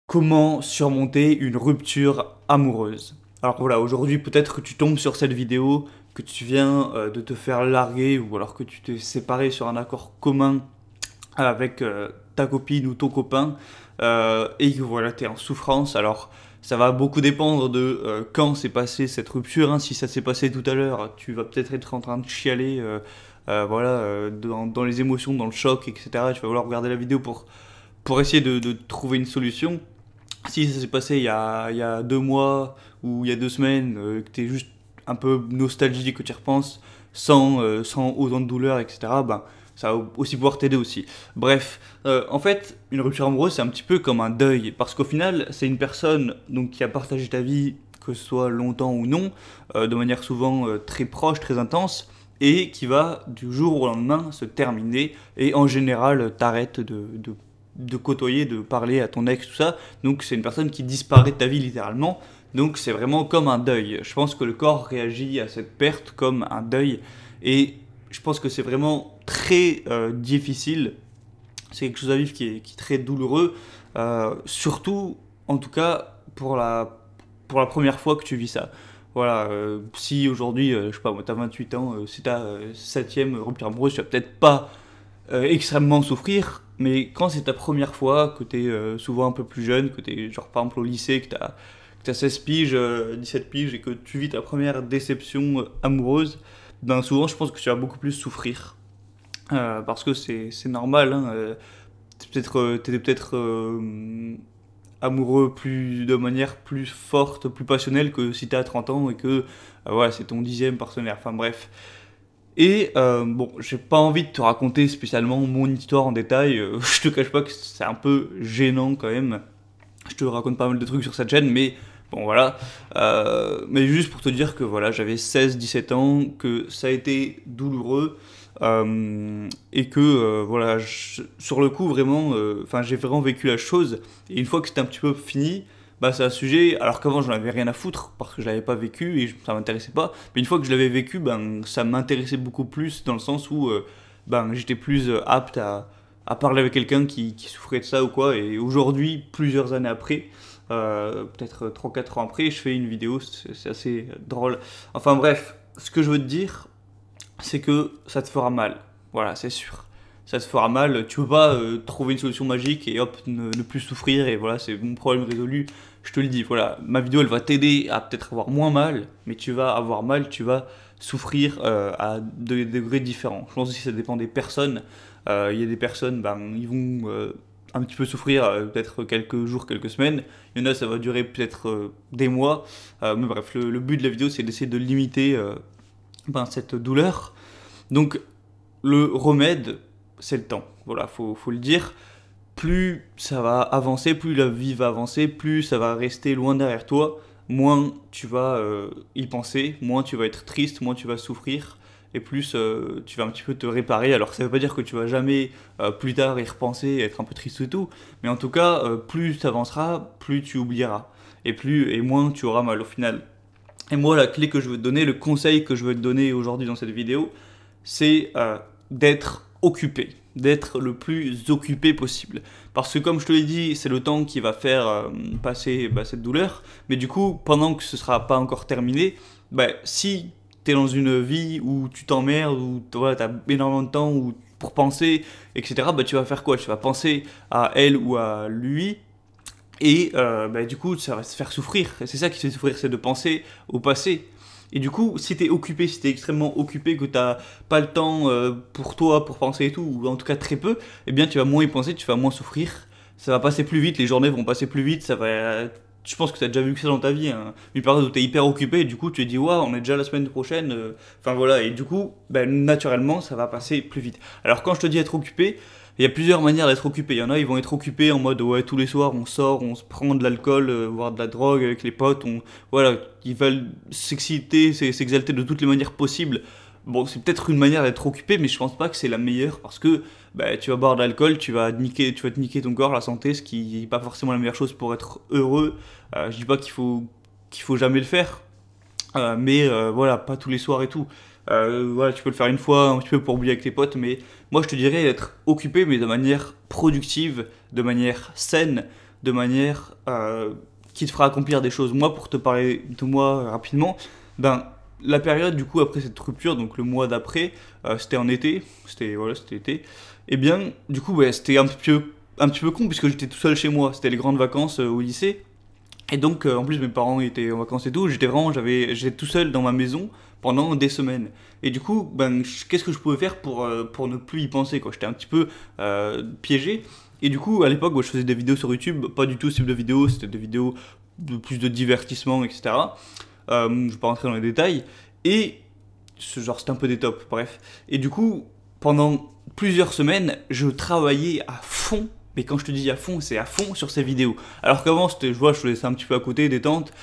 Comment surmonter une rupture amoureuse? Alors voilà, aujourd'hui peut-être que tu tombes sur cette vidéo, que tu viens de te faire larguer ou alors que tu t'es séparé sur un accord commun avec ta copine ou ton copain et que voilà, tu es en souffrance. Alors ça va beaucoup dépendre de quand s'est passée cette rupture, hein. Si ça s'est passé tout à l'heure, tu vas peut-être être en train de chialer voilà, dans les émotions, dans le choc, etc. Tu vas vouloir regarder la vidéo pour essayer de trouver une solution. Si ça s'est passé il y a 2 mois ou il y a 2 semaines, que tu es juste un peu nostalgique, que tu y repenses, sans autant de douleur, etc., ben, ça va aussi pouvoir t'aider aussi. Bref, en fait, une rupture amoureuse, c'est un petit peu comme un deuil, parce qu'au final, c'est une personne donc, qui a partagé ta vie, que ce soit longtemps ou non, de manière souvent très proche, très intense, et qui va du jour au lendemain se terminer, et en général t'arrête de côtoyer, de parler à ton ex, tout ça. Donc c'est une personne qui disparaît de ta vie littéralement. Donc c'est vraiment comme un deuil. Je pense que le corps réagit à cette perte comme un deuil. Et je pense que c'est vraiment très difficile. C'est quelque chose à vivre qui est très douloureux. Surtout, en tout cas, pour la première fois que tu vis ça. Voilà, si aujourd'hui, je sais pas, moi, t'as 28 ans, c'est ta septième rupture amoureuse, tu vas peut-être pas extrêmement souffrir, mais quand c'est ta première fois, que t'es souvent un peu plus jeune, que t'es genre par exemple au lycée, que t'as 16 piges, 17 piges, et que tu vis ta première déception amoureuse, ben souvent je pense que tu vas beaucoup plus souffrir. Parce que c'est normal, hein, t'étais peut-être amoureux de manière plus forte, plus passionnelle que si t'as 30 ans et que voilà, c'est ton 10e partenaire. Enfin bref. Et bon, j'ai pas envie de te raconter spécialement mon histoire en détail. Je te cache pas que c'est un peu gênant quand même. Je te raconte pas mal de trucs sur cette chaîne, mais bon voilà. Mais juste pour te dire que voilà, j'avais 16-17 ans, que ça a été douloureux. Et que voilà, sur le coup vraiment, enfin j'ai vraiment vécu la chose. Et une fois que c'était un petit peu fini, bah c'est un sujet, alors qu'avant j'en avais rien à foutre parce que je l'avais pas vécu et ça m'intéressait pas. Mais une fois que je l'avais vécu, ben ça m'intéressait beaucoup plus dans le sens où ben j'étais plus apte à parler avec quelqu'un qui souffrait de ça ou quoi. Et aujourd'hui, plusieurs années après, peut-être 3-4 ans après, je fais une vidéo, c'est assez drôle. Enfin bref, ce que je veux te dire, c'est que ça te fera mal. Voilà, c'est sûr. Ça te fera mal. Tu peux pas trouver une solution magique et hop, ne plus souffrir et voilà, c'est mon problème résolu. Je te le dis, voilà, ma vidéo elle va t'aider à peut-être avoir moins mal, mais tu vas avoir mal, tu vas souffrir à des degrés différents. Je pense aussi que ça dépend des personnes. Il y a des personnes, ben, ils vont un petit peu souffrir peut-être quelques jours, quelques semaines. Il y en a, ça va durer peut-être des mois. Mais bref, le but de la vidéo, c'est d'essayer de limiter ben, cette douleur. Donc le remède, c'est le temps. Voilà, faut le dire. Plus ça va avancer, plus la vie va avancer, plus ça va rester loin derrière toi, moins tu vas y penser, moins tu vas être triste, moins tu vas souffrir, et plus tu vas un petit peu te réparer. Alors ça veut pas dire que tu vas jamais plus tard y repenser, être un peu triste et tout, mais en tout cas, plus tu avanceras, plus tu oublieras, et moins tu auras mal au final. Et moi, la clé que je veux te donner, le conseil que je veux te donner aujourd'hui dans cette vidéo, c'est d'être occupé, d'être le plus occupé possible. Parce que comme je te l'ai dit, c'est le temps qui va faire passer cette douleur, mais du coup, pendant que ce ne sera pas encore terminé, bah, si tu es dans une vie où tu t'emmerdes, où voilà, tu as énormément de temps pour penser, etc., bah, tu vas faire quoi? Tu vas penser à elle ou à lui, et bah, du coup, ça va se faire souffrir. C'est ça qui fait souffrir, c'est de penser au passé. Et du coup, si t'es occupé, si t'es extrêmement occupé, que t'as pas le temps pour toi, pour penser et tout, ou en tout cas très peu, eh bien tu vas moins y penser, tu vas moins souffrir. Ça va passer plus vite, les journées vont passer plus vite, ça va... Je pense que t'as déjà vu que ça dans ta vie, hein. Une période où t'es hyper occupé, et du coup tu te dis, waouh, on est déjà la semaine prochaine. Enfin voilà, et du coup, ben, naturellement, ça va passer plus vite. Alors quand je te dis être occupé, il y a plusieurs manières d'être occupé. Il y en a, ils vont être occupés en mode ouais, tous les soirs on sort, on se prend de l'alcool, voire de la drogue avec les potes. Voilà, ils veulent s'exciter, s'exalter de toutes les manières possibles. Bon, c'est peut-être une manière d'être occupé, mais je pense pas que c'est la meilleure parce que bah, tu vas boire de l'alcool, tu vas te niquer ton corps, la santé, ce qui n'est pas forcément la meilleure chose pour être heureux. Je dis pas qu'il faut jamais le faire, mais voilà, pas tous les soirs et tout. Voilà, tu peux le faire une fois, un petit peu pour oublier avec tes potes, mais moi je te dirais être occupé, mais de manière productive, de manière saine, de manière qui te fera accomplir des choses. Moi, pour te parler de moi rapidement, ben, la période du coup après cette rupture, donc le mois d'après, c'était en été, c'était été, et bien du coup ouais, c'était un petit peu con puisque j'étais tout seul chez moi, c'était les grandes vacances au lycée, et donc en plus mes parents étaient en vacances et tout, j'étais tout seul dans ma maison pendant des semaines. Et du coup, ben, qu'est-ce que je pouvais faire pour ne plus y penser quoi. J'étais un petit peu piégé. Et du coup, à l'époque, je faisais des vidéos sur YouTube, pas du tout ce type de vidéos, c'était des vidéos de plus de divertissement, etc. Je ne vais pas rentrer dans les détails. Et ce genre, c'était un peu des tops, bref. Et du coup, pendant plusieurs semaines, je travaillais à fond. Mais quand je te dis à fond, c'est à fond sur ces vidéos. Alors qu'avant, je faisais ça un petit peu à côté, détente.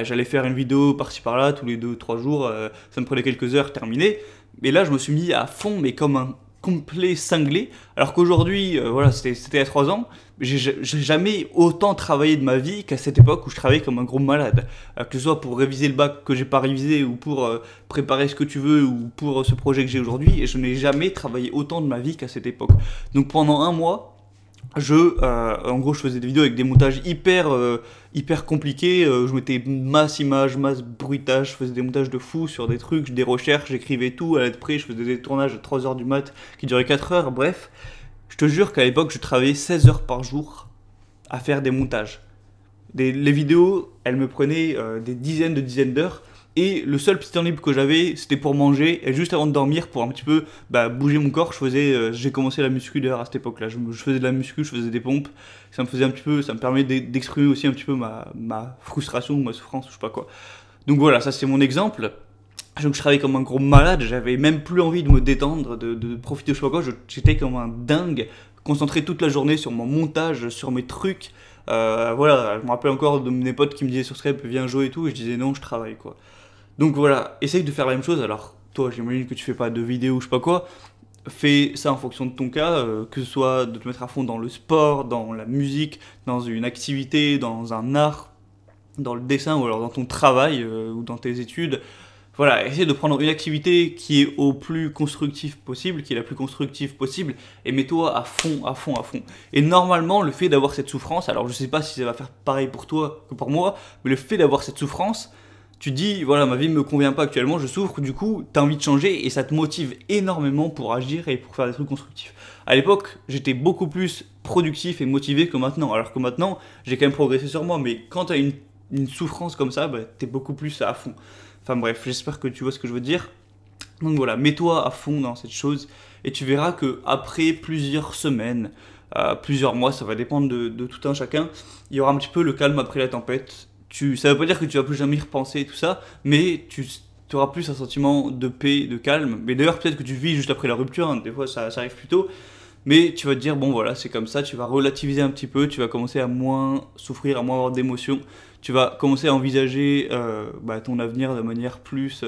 J'allais faire une vidéo par-ci par-là, tous les 2-3 jours. Ça me prenait quelques heures, terminé. Mais là, je me suis mis à fond, mais comme un complet cinglé. Alors qu'aujourd'hui, voilà, c'était il y a 3 ans. J'ai jamais autant travaillé de ma vie qu'à cette époque où je travaillais comme un gros malade. Que ce soit pour réviser le bac que j'ai pas révisé, ou pour préparer ce que tu veux, ou pour ce projet que j'ai aujourd'hui. Et je n'ai jamais travaillé autant de ma vie qu'à cette époque. Donc pendant un mois, en gros, je faisais des vidéos avec des montages hyper compliqués. Je mettais masse image, masse bruitage. Je faisais des montages de fou sur des trucs, des recherches. J'écrivais tout à l'être près. Je faisais des tournages de 3 heures du mat qui duraient 4 heures. Bref, je te jure qu'à l'époque, je travaillais 16 heures par jour à faire des montages. Les vidéos, elles me prenaient des dizaines d'heures. Et le seul petit temps libre que j'avais, c'était pour manger et juste avant de dormir, pour un petit peu bouger mon corps. J'ai commencé la muscu d'ailleurs à cette époque-là. Je faisais de la muscu, je faisais des pompes. Ça me permet d'exprimer aussi un petit peu ma frustration ou ma souffrance, ou je sais pas quoi. Donc voilà, ça c'est mon exemple. Donc je travaillais comme un gros malade, j'avais même plus envie de me détendre, de profiter de je sais pas quoi. J'étais comme un dingue, concentré toute la journée sur mon montage, sur mes trucs. Voilà, je me rappelle encore de mes potes qui me disaient sur Skype viens jouer et tout, et je disais non, je travaille quoi. Donc voilà, essaye de faire la même chose. Alors, toi, j'imagine que tu fais pas de vidéo ou je sais pas quoi. Fais ça en fonction de ton cas, que ce soit de te mettre à fond dans le sport, dans la musique, dans une activité, dans un art, dans le dessin ou alors dans ton travail ou dans tes études. Voilà, essaye de prendre une activité qui est au plus constructif possible, qui est la plus constructive possible, et mets-toi à fond, à fond, à fond. Et normalement, le fait d'avoir cette souffrance, alors je sais pas si ça va faire pareil pour toi que pour moi, mais le fait d'avoir cette souffrance, tu dis, voilà, ma vie ne me convient pas actuellement, je souffre, du coup, tu as envie de changer et ça te motive énormément pour agir et pour faire des trucs constructifs. À l'époque, j'étais beaucoup plus productif et motivé que maintenant, alors que maintenant, j'ai quand même progressé sur moi, mais quand tu as une souffrance comme ça, tu es beaucoup plus à fond. Enfin bref, j'espère que tu vois ce que je veux dire. Donc voilà, mets-toi à fond dans cette chose et tu verras que après plusieurs semaines, plusieurs mois, ça va dépendre de tout un chacun, il y aura un petit peu le calme après la tempête. Ça veut pas dire que tu vas plus jamais y repenser et tout ça, mais tu auras plus un sentiment de paix, de calme. Mais d'ailleurs, peut-être que tu vis juste après la rupture, hein, des fois ça arrive plus tôt. Mais tu vas te dire, bon voilà, c'est comme ça, tu vas relativiser un petit peu, tu vas commencer à moins souffrir, à moins avoir d'émotions. Tu vas commencer à envisager ton avenir de manière plus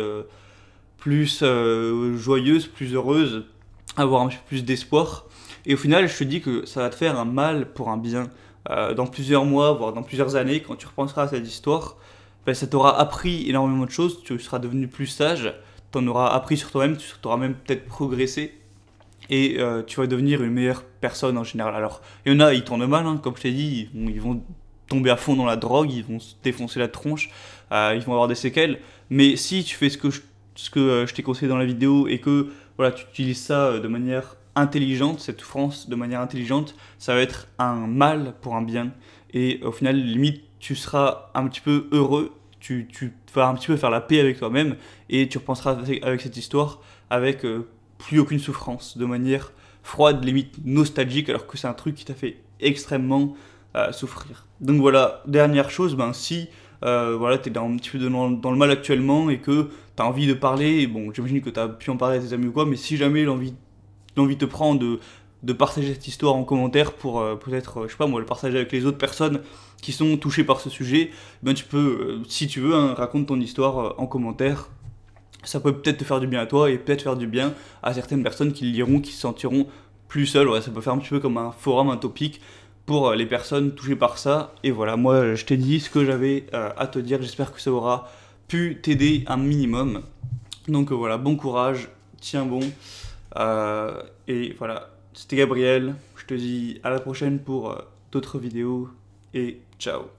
joyeuse, plus heureuse, avoir un petit peu plus d'espoir. Et au final, je te dis que ça va te faire un mal pour un bien. Dans plusieurs mois, voire dans plusieurs années, quand tu repenseras à cette histoire, ça t'aura appris énormément de choses, tu seras devenu plus sage, tu en auras appris sur toi-même, tu auras même peut-être progressé, et tu vas devenir une meilleure personne en général. Alors, il y en a, ils tournent mal, hein, comme je t'ai dit, ils vont tomber à fond dans la drogue, ils vont se défoncer la tronche, ils vont avoir des séquelles, mais si tu fais ce que je t'ai conseillé dans la vidéo, et que voilà, tu utilises ça de manière intelligente, cette souffrance de manière intelligente, ça va être un mal pour un bien. Et au final, limite, tu seras un petit peu heureux, tu vas un petit peu faire la paix avec toi-même, et tu repenseras avec cette histoire avec plus aucune souffrance, de manière froide, limite nostalgique, alors que c'est un truc qui t'a fait extrêmement souffrir. Donc voilà, dernière chose, si voilà, tu es un petit peu dans le mal actuellement et que tu as envie de parler, bon, j'imagine que tu as pu en parler à tes amis ou quoi, mais si jamais l'envie te prend de partager cette histoire en commentaire pour peut-être, je sais pas moi, le partager avec les autres personnes qui sont touchées par ce sujet, tu peux, si tu veux, hein, raconte ton histoire en commentaire. Ça peut peut-être te faire du bien à toi et peut-être faire du bien à certaines personnes qui le liront, qui se sentiront plus seules. Ouais, ça peut faire un petit peu comme un forum, un topic pour les personnes touchées par ça. Et voilà, moi je t'ai dit ce que j'avais à te dire, j'espère que ça aura pu t'aider un minimum. Donc voilà, bon courage, tiens bon. Et voilà, c'était Gabriel, je te dis à la prochaine pour d'autres vidéos. et ciao.